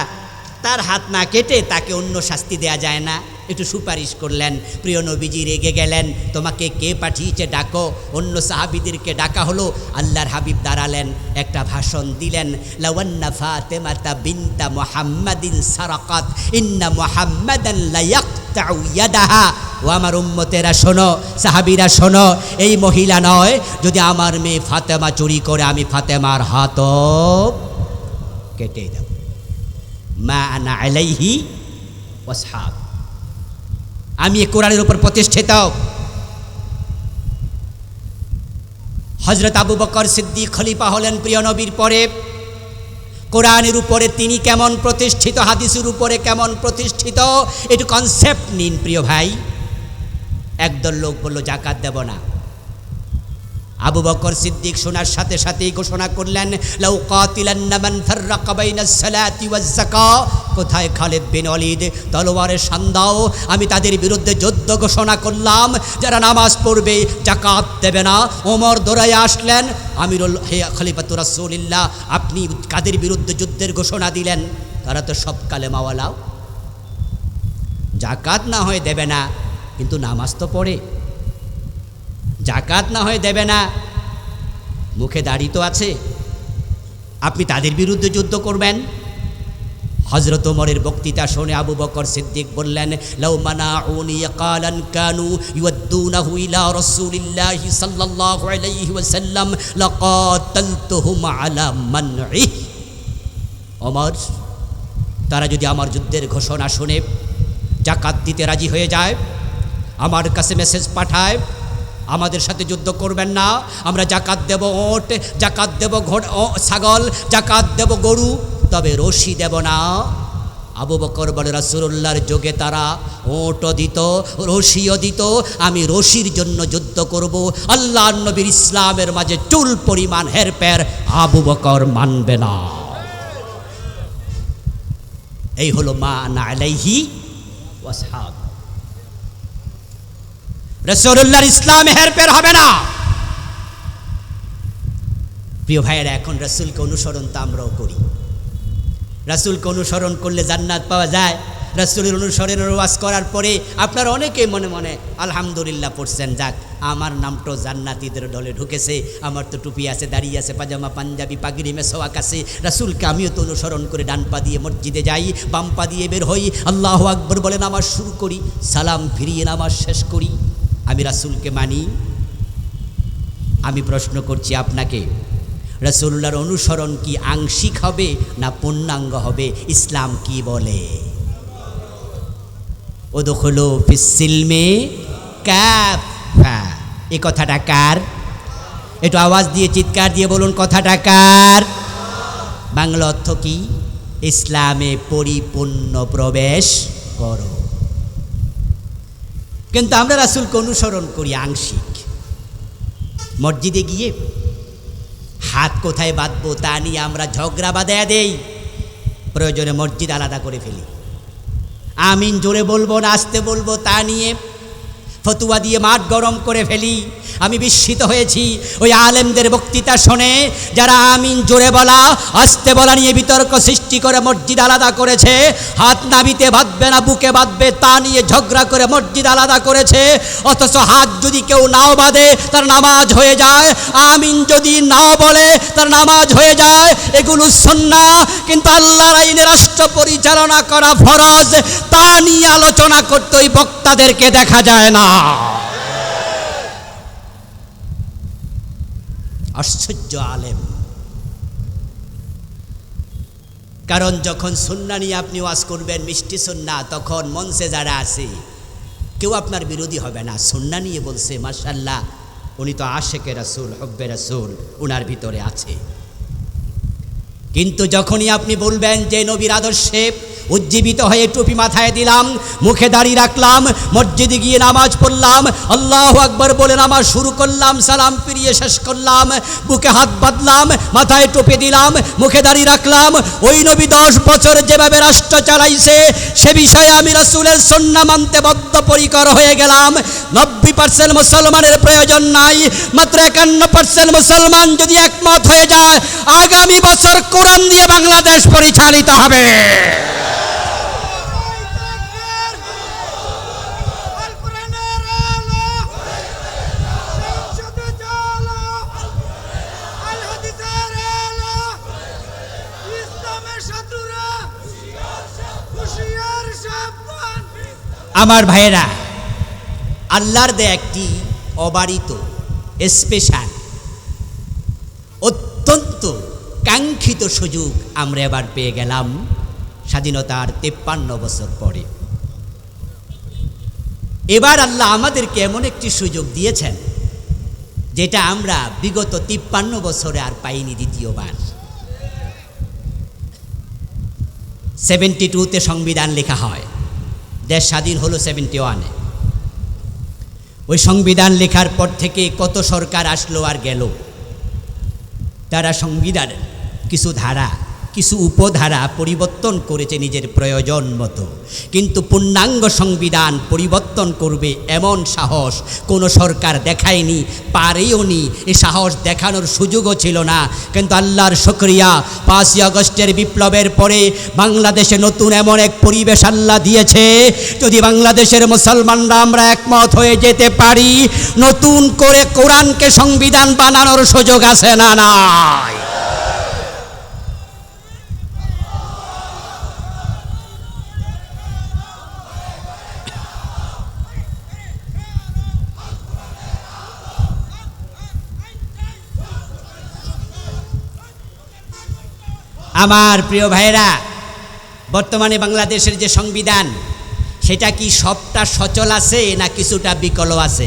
তার হাত না কেটে তাকে অন্য শাস্তি দেয়া যায় না, একটু সুপারিশ করলেন। প্রিয় নবীজি রেগে গেলেন, তোমাকে কে পাঠিয়েছে ডাকো। অন্য সাহাবীদেরকে ডাকা হলো। আল্লাহর হাবিব দাঁড়ালেন, একটা ভাষণ দিলেন, লাওয়ান্না ফাতেমাতা বিনতা মুহাম্মাদিন সারাকাত ইন্না মুহাম্মাদান লা ইয়াকতাউ ইয়াদাহা। ও আমার উম্মতেরা শোনো, সাহাবীরা শোনো, এই মহিলা নয়, যদি আমার মেয়ে ফাতেমা চুরি করে আমি ফাতেমার হাতও কেটে দেব। মা আনা আলাইহি ওয়াসহাব, আমি এই কোরআনের উপর প্রতিষ্ঠিত। হযরত আবু বকর সিদ্দিক খলিফা হলেন প্রিয় নবীর পরে। কোরআনের উপরে তিনি কেমন প্রতিষ্ঠিত, হাদিসের উপরে কেমন প্রতিষ্ঠিত, একটু কনসেপ্ট নিন প্রিয় ভাই। একদল লোক বলল যাকাত দেব না। আবু বকর সিদ্দিক শোনার সাথে সাথেই ঘোষণা করলেন, লাউ কাতিলান্না মান ফাররাকা বাইনাস সালাতি ওয়াজ যাকাত। কোথায় খালিদ বিন ওয়ালিদ? তলোয়ারের শান দাও। আমি তাদের বিরুদ্ধে যুদ্ধ ঘোষণা করলাম, যারা নামাজ পড়বে যাকাত দেবে না। ওমর দৌড়াইয়া আসলেন, আমিরুল হে খলিফাতুর রাসূলুল্লাহ, আপনি কাদের বিরুদ্ধে যুদ্ধের ঘোষণা দিলেন? তারা তো সব কালেমাওয়ালা, যাকাত না হয় দেবে না, কিন্তু নামাজ তো পড়ে। যাকাত না হয় দেবে না, মুখে দাড়ি তো আছে, আপনি তাদের বিরুদ্ধে যুদ্ধ করবেন? হযরত ওমরের বক্তৃতা শুনে আবু বকর সিদ্দিক বললেন, লাউ মানাউনি ইয়াকালান কানু ইউদ্দুনাহু ইলা রাসূলিল্লাহি সাল্লাল্লাহু আলাইহি ওয়াসাল্লাম লাকাতালতুহুম আলা মানঈ। ওমর, তারা যদি আমার যুদ্ধের ঘোষণা শুনে যাকাত দিতে রাজি হয়ে যায়, আমার কাছে মেসেজ পাঠায় আমাদের সাথে যুদ্ধ করবেন না, আমরা যাকাত দেব ওট, যাকাত দেব ছাগল, যাকাত দেব গরু, তবে রশি দেব না। আবু বকর বলে, রাসূলুল্লাহর যুগে তারা ওটও দিত, রশিও দিত, আমি রশির জন্য যুদ্ধ করব। আল্লাহর নবীর ইসলামের মাঝে চুল পরিমাণ হেরফের আবু বকর মানবে না। এই হলো মা আনা আলাইহি ওয়াসহাব। রাসূলুল্লাহর ইসলামে হেরফের হবে না। প্রিয় ভাইয়েরা, এখন রাসূলকে অনুসরণ তো আমরাও করি। রাসূলকে অনুসরণ করলে জান্নাত পাওয়া যায়। রাসূলের অনুসরণের ওয়াজ করার পরে আপনারা অনেকেই মনে মনে আলহামদুলিল্লাহ পড়ছেন, যাক আমার নামটাও জান্নাতীদের দলে ঢুকেছে, আমার তো টুপি আছে, দাড়ি আছে, পাজামা পাঞ্জাবি পাগড়ি মেসওয়াক আছে। রাসূলকে আমিও তো অনুসরণ করে ডান পা দিয়ে মসজিদে যাই, বাম পা দিয়ে বের হই, আল্লাহু আকবার বলে নামাজ শুরু করি, সালাম ফিরিয়ে নামাজ শেষ করি। আমি রাসূলকে মানি। আমি প্রশ্ন করছি আপনাকে, রাসূলুল্লাহর অনুসরণ কি আংশিক হবে না পূর্ণাঙ্গ হবে? ইসলাম কি বলে? উদখুলু ফিস-সিলমি কাফা। এই কথাটা কার? একটু আওয়াজ দিয়ে চিৎকার দিয়ে বলুন, কথাটা কার? বাংলা অর্থ কি? ইসলামে পরিপূর্ণ প্রবেশ করো। কিন্তু আমরা রাসূলকে অনুসরণ করি আংশিক। মসজিদে গিয়ে হাত কোথায় বাঁধবো তা নিয়ে আমরা ঝগড়া বাঁধাইয়া দেই, প্রয়োজনে মসজিদ আলাদা করে ফেলি। আমিন জোরে বলবো না আস্তে বলবো তা নিয়ে ফতুয়া দিয়ে মাঠ গরম করে ফেলি। আমি বিস্মিত হয়েছি ওই আলেমদের বক্তৃতা শুনে, যারা আমিন জোরে বলা আস্তে বলা নিয়ে বিতর্ক সৃষ্টি করে মসজিদ আলাদা করেছে। হাত নাবিতে বাঁধবে না বুকে বাঁধবে তা নিয়ে ঝগড়া করে মসজিদ আলাদা করেছে। অথচ হাত যদি কেউ নাও বাঁধে তার নামাজ হয়ে যায়, আমিন যদি নাও বলে তার নামাজ হয়ে যায়। এগুলো সুন্নাহ, কিন্তু আল্লাহর আইনে রাষ্ট্র পরিচালনা করা ফরজ, তা নিয়ে আলোচনা করতে ওই বক্তাদেরকে দেখা যায় না। আশ্চর্য আলেম। কারণ যখন সুন্নাহ নিয়ে আপনি ওয়াজ করবেন, মিষ্টি সুন্নাহ, তখন মঞ্চে যারা আছে কেউ আপনার বিরোধী হবে না। সুন্নাহ নিয়ে বলছে মাশাআল্লাহ, উনি তো আশেকে রাসূল, হব্বে রাসূল উনার ভিতরে আছে। কিন্তু যখনই আপনি বলবেন যে নবীর আদর্শে উজ্জীবিত হয়ে টুপি মাথায় দিলাম, মুখে দাড়ি রাখলাম, মসজিদে গিয়ে নামাজ পড়লাম, আল্লাহু আকবার বলে নামাজ শুরু করলাম, সালাম ফিরিয়ে শেষ করলাম, বুকে হাত বাঁধলাম, মাথায় টুপি দিলাম, মুখে দাড়ি রাখলাম, ওই নবী 10 বছর যেভাবে রাষ্ট্র চালাইছে সে বিষয়ে আমি রাসূলের সুন্নাহ মানতে বদ্ধপরিকর হয়ে গেলাম। 90% মুসলমানের প্রয়োজন নাই, মাত্র 51% মুসলমান যদি একমত হয়ে যায়, আগামী বছর কোরআন দিয়ে বাংলাদেশ পরিচালিত হবে। আমার ভাইয়েরা, আল্লাহর দেয়া একটি অবারিত স্পেশাল অত্যন্ত কাঙ্ক্ষিত সুযোগ আমরা এবার পেয়ে গেলাম স্বাধীনতার 53 বছর পরে। এবার আল্লাহ আমাদেরকে এমন একটি সুযোগ দিয়েছেন যেটা আমরা বিগত 53 বছরে আর পাইনি দ্বিতীয়বার। 72-তে সংবিধান লেখা হয়, দেশ স্বাধীন হলো 71-এ। ওই সংবিধান লেখার পর থেকে কত সরকার আসলো আর গেল, তারা সংবিধানের কিছু ধারা, কিছু উপধারা পরিবর্তন করেছে নিজের প্রয়োজন মতো, কিন্তু পূর্ণাঙ্গ সংবিধান পরিবর্তন করবে এমন সাহস কোনো সরকার দেখায়নি, পারেও নি। এই সাহস দেখানোর সুযোগও ছিল না। কিন্তু আল্লাহর শুকরিয়া, 5ই আগস্টের বিপ্লবের পরে বাংলাদেশে নতুন এমন এক পরিবেশ আল্লাহ দিয়েছে, যদি বাংলাদেশের মুসলমানরা আমরা একমত হয়ে যেতে পারি, নতুন করে কোরআনকে সংবিধান বানানোর সুযোগ আছে না নাই? আমার প্রিয় ভাইরা, বর্তমানে বাংলাদেশের যে সংবিধান, সেটা কি সবটা সচল আছে না কিছুটা বিকল আছে?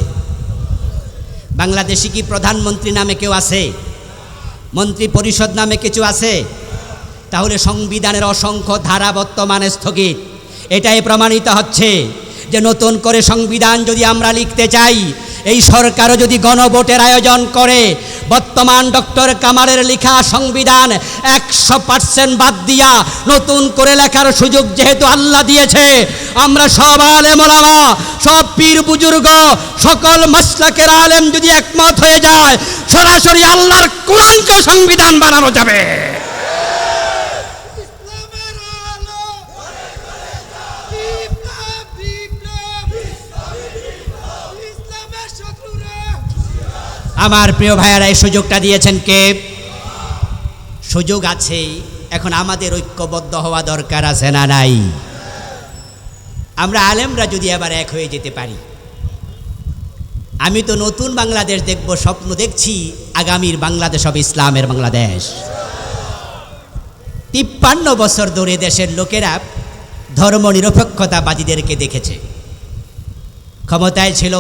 বাংলাদেশে কি প্রধানমন্ত্রী নামে কেউ আছে? মন্ত্রী পরিষদ নামে কিছু আছে? তাহলে সংবিধানের অসংখ্য ধারা বর্তমানে স্থগিত। এটাই প্রমাণিত হচ্ছে যে নতুন করে সংবিধান যদি আমরা লিখতে চাই, এই সরকারও যদি গণভোটের আয়োজন করে, বর্তমান ডক্টর কামালের লেখা সংবিধান 100% বাদ দিয়া নতুন করে লেখার সুযোগ যেহেতু আল্লাহ দিয়েছে, আমরা সব আলেম ওলামা, সব পীর বুজুর্গ, সকল মাসলাকের আলেম যদি একমত হয়ে যায়, সরাসরি আল্লাহর কোরআনকে সংবিধান বানানো যাবে। আমার প্রিয় ভাইয়েরা, এই সুযোগটা দিয়েছেন কে? সুযোগ আছে, এখন আমাদের ঐক্যবদ্ধ হওয়া দরকার আছে না নাই? আমরা আলেমরা যদি এবার এক হয়ে যেতে পারি, আমি তো নতুন বাংলাদেশ দেখব, স্বপ্ন দেখছি আগামীর বাংলাদেশ হবে ইসলামের বাংলাদেশ। 53 বছর ধরে দেশের লোকেরা ধর্মনিরপেক্ষতাবাদীদেরকে দেখেছে। ক্ষমতায় ছিল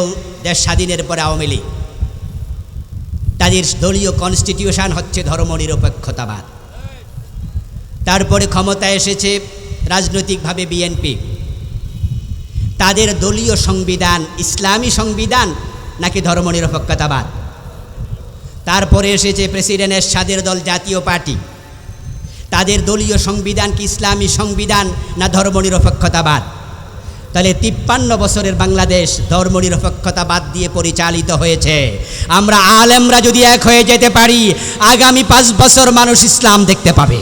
দেশ স্বাধীনের পরে আওয়ামী লীগ, তাদের দলীয় কনস্টিটিউশন হচ্ছে ধর্মনিরপেক্ষতাবাদ। তারপরে ক্ষমতায় এসেছে রাজনৈতিকভাবে বিএনপি, তাদের দলীয় সংবিধান ইসলামী সংবিধান নাকি ধর্মনিরপেক্ষতাবাদ। তারপরে এসেছে প্রেসিডেন্ট এরশাদের দল জাতীয় পার্টি, তাদের দলীয় সংবিধান কি ইসলামী সংবিধান না ধর্মনিরপেক্ষতাবাদ? তাহলে 53 বছরের বাংলাদেশ ধর্মনিরপেক্ষতাবাদ দিয়ে পরিচালিত হয়েছে। আমরা আলেমরা যদি এক হয়ে যেতে পারি, আগামী 5 বছর মানুষ ইসলাম দেখতে পাবে।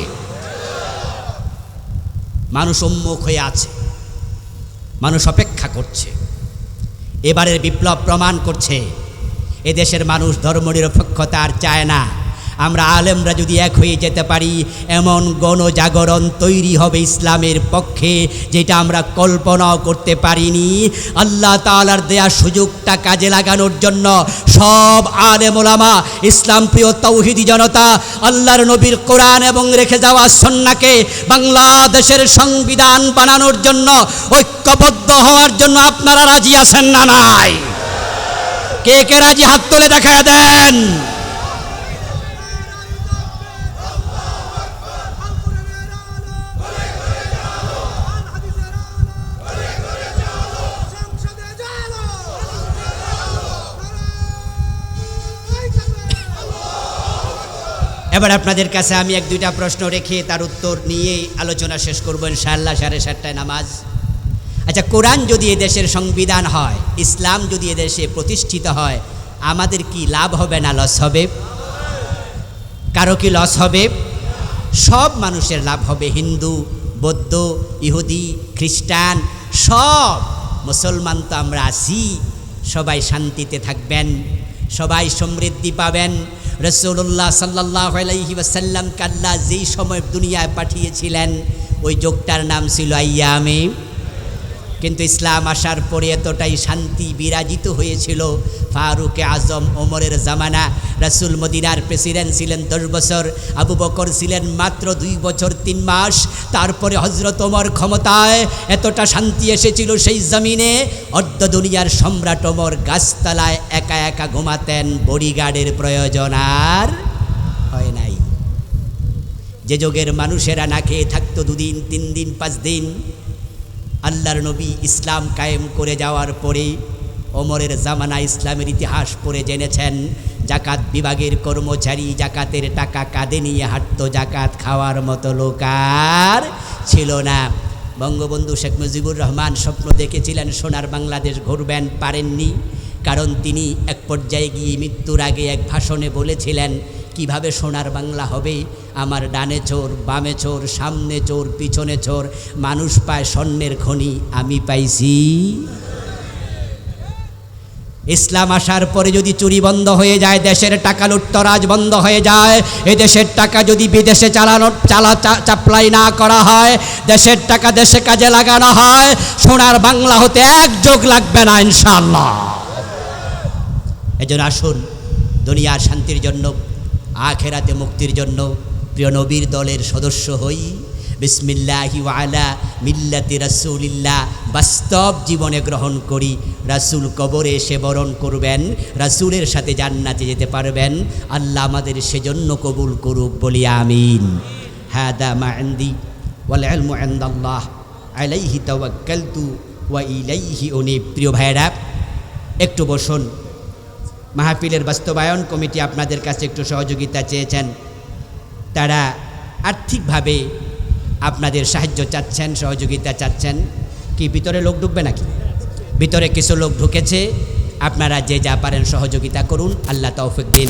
মানুষ উন্মুখ হয়ে আছে, মানুষ অপেক্ষা করছে। এবারের বিপ্লব প্রমাণ করছে এদেশের মানুষ ধর্মনিরপেক্ষতা আর চায় না। আমরা আলেমরা যদি এক হয়ে যেতে পারি, এমন গণজাগরণ তৈরি হবে ইসলামের পক্ষে যেটা আমরা কল্পনাও করতে পারিনি। আল্লাহ তাআলার দেয়া সুযোগটা কাজে লাগানোর জন্য সব আলেম ওলামা, ইসলাম প্রিয় তৌহিদি জনতা, আল্লাহর নবীর কোরআন এবং রেখে যাওয়া সুন্নাহকে বাংলাদেশের সংবিধান বানানোর জন্য ঐক্যবদ্ধ হওয়ার জন্য আপনারা রাজি আছেন না নাই? কে কে রাজি হাত তুলে দেখায় দেন। এবার আপনাদের কাছে আমি এক দুইটা প্রশ্ন রেখে তার উত্তর নিয়েই আলোচনা শেষ করব ইনশাআল্লাহ। 7:30টায় নামাজ। আচ্ছা, কোরআন যদি এদেশের সংবিধান হয়, ইসলাম যদি এদেশে প্রতিষ্ঠিত হয়, আমাদের কি লাভ হবে না লস হবে? কারো কি লস হবে? সব মানুষের লাভ হবে। হিন্দু, বৌদ্ধ, ইহুদি, খ্রিস্টান, সব মুসলমান তো আমরা আছি। সবাই শান্তিতে থাকবেন, সবাই সমৃদ্ধি পাবেন। রাসূলুল্লাহ সাল্লাল্লাহু আলাইহি ওয়াসাল্লামকে আল্লাহ যেই সময় দুনিয়ায় পাঠিয়েছিলেন ওই যুগটার নাম ছিল আইয়ামে। কিন্তু ইসলাম আসার পরে এতটাই শান্তি বিরাজিত হয়েছিল, ফারুক আজম ওমরের জামানা। রাসূল মদিনার প্রেসিডেন্ট ছিলেন 10 বছর, আবু বকর ছিলেন মাত্র 2 বছর 3 মাস। তারপরে হযরত ওমর ক্ষমতায়, এতটা শান্তি এসেছিল সেই জমিনে, অর্ধ দুনিয়ার সম্রাট ওমর গাছতলায় একা একা ঘুমাতেন, বডিগার্ডের প্রয়োজন আর হয় নাই। যে যুগের মানুষেরা না খেয়ে থাকতো 2 দিন 3 দিন 5 দিন, আল্লাহর নবী ইসলাম কায়েম করে যাওয়ার পরে ওমরের জামানা ইসলামের ইতিহাস পড়ে জেনেছেন জাকাত বিভাগের কর্মচারী জাকাতের টাকা কাঁধে নিয়ে হাঁটতো, জাকাত খাওয়ার মতো লোক আর ছিল না। বঙ্গবন্ধু শেখ মুজিবুর রহমান স্বপ্ন দেখেছিলেন সোনার বাংলাদেশ গড়বেন, পারেননি। কারণ তিনি এক পর্যায়ে গিয়ে মৃত্যুর আগে এক ভাষণে বলেছিলেন, কিভাবে সোনার বাংলা হবে? আমার ডানে চোর, বামে চোর, সামনে চোর, পিছনে চোর, মানুষ পায় স্বর্ণের খনি, আমি পাইছি। ইসলাম আসার পরে যদি চুরি বন্ধ হয়ে যায়, দেশের টাকা লুটতরাজ বন্ধ হয়ে যায়, এদেশের টাকা যদি বিদেশে চাপ্লাই না করা হয়, দেশের টাকা দেশে কাজে লাগানো হয়, সোনার বাংলা হতে এক যোগ লাগবে না ইনশাআল্লাহ। এজন্য আসুন দুনিয়ার শান্তির জন্য, আখেরাতে মুক্তির জন্য প্রিয় নবীর দলের সদস্য হই। বিসমিল্লাহি ওয়া আলা মিল্লাতি রাসূলিল্লাহ বাস্তব জীবনে গ্রহণ করি। রাসূল কবরে এসে বরণ করবেন, রাসূলের সাথে জান্নাতে যেতে পারবেন। আল্লাহ আমাদের সেজন্য কবুল করুক, বলি আমিন। হাদা মা ইনদি ওয়াল ইলমু ইনদাল্লাহ আলাইহি তাওয়াক্কালতু ওয়া ইলাইহি উনীব। প্রিয় ভাইরা, একটু বসুন। মাহফিলের বাস্তবায়ন কমিটি আপনাদের কাছে একটু সহযোগিতা চেয়েছেন। তারা আর্থিকভাবে আপনাদের সাহায্য চাচ্ছেন, সহযোগিতা চাচ্ছেন। কি ভিতরে লোক ঢুকবে নাকি? ভিতরে কিছু লোক ঢুকেছে, আপনারা যে যা পারেন সহযোগিতা করুন। আল্লাহ তৌফিক দিন।